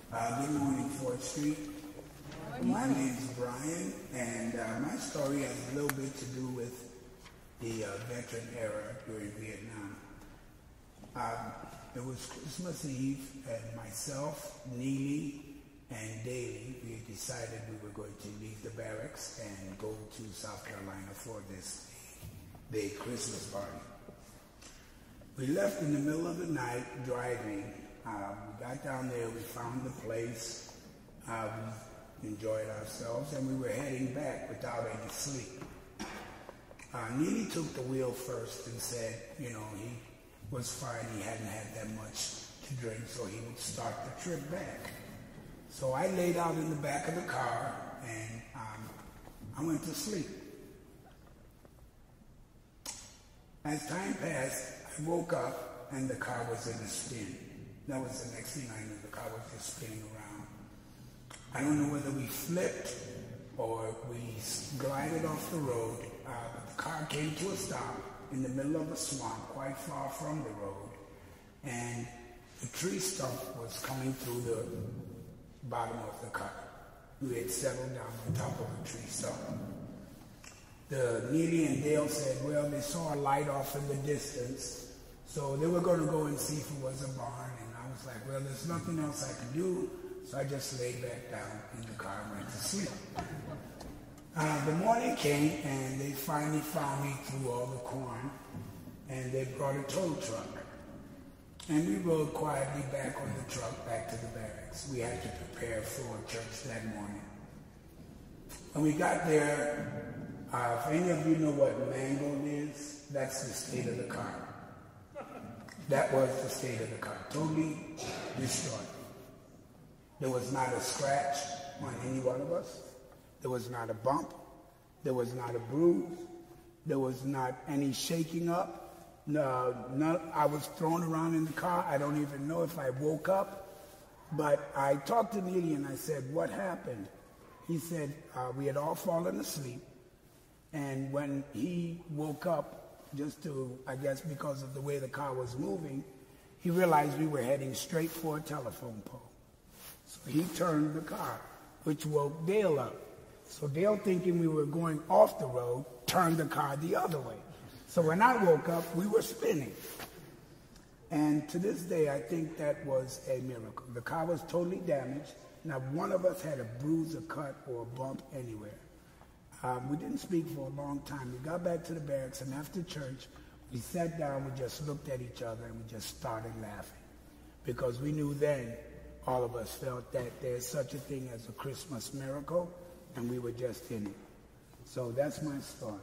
Good morning, 4th Street. My name is Bryan, and my story has a little bit to do with the veteran era during Vietnam. It was Christmas Eve, and myself, Neely, and Daly, we had decided we were going to leave the barracks and go to South Carolina for this big Christmas party. We left in the middle of the night driving. We got down there, we found the place, we enjoyed ourselves, and we were heading back without any sleep. Neely took the wheel first and said, you know, he was fine, he hadn't had that much to drink, so he would start the trip back. So I laid out in the back of the car, and I went to sleep. As time passed, I woke up, and the car was in a spin. That was the next thing I knew. The car was just spinning around. I don't know whether we flipped or we glided off the road, but the car came to a stop in the middle of a swamp, quite far from the road, and the tree stump was coming through the bottom of the car. We had settled down on top of a tree stump. Neely and Dale said, well, they saw a light off in the distance, so they were going to go and see if it was a barn. I was like, well, there's nothing else I can do, so I just laid back down in the car and went to sleep. The morning came, and they finally found me through all the corn, and they brought a tow truck. And we rode quietly back on the truck back to the barracks. We had to prepare for church that morning. When we got there, if any of you know what mangled is, that's the state of the car. That was the state of the car, totally destroyed. There was not a scratch on any one of us. There was not a bump. There was not a bruise. There was not any shaking up. No, I was thrown around in the car. I don't even know if I woke up. But I talked to Neely and I said, what happened? He said, we had all fallen asleep. And when he woke up, just to, I guess because of the way the car was moving, he realized we were heading straight for a telephone pole. So he turned the car, which woke Dale up. So Dale, thinking we were going off the road, turned the car the other way. So when I woke up, we were spinning. And to this day, I think that was a miracle. The car was totally damaged. Not one of us had a bruise, a cut, or a bump anywhere. We didn't speak for a long time. We got back to the barracks, and after church, we sat down, we just looked at each other, and we just started laughing. Because we knew then, all of us felt that there's such a thing as a Christmas miracle, and we were just in it. So that's my story.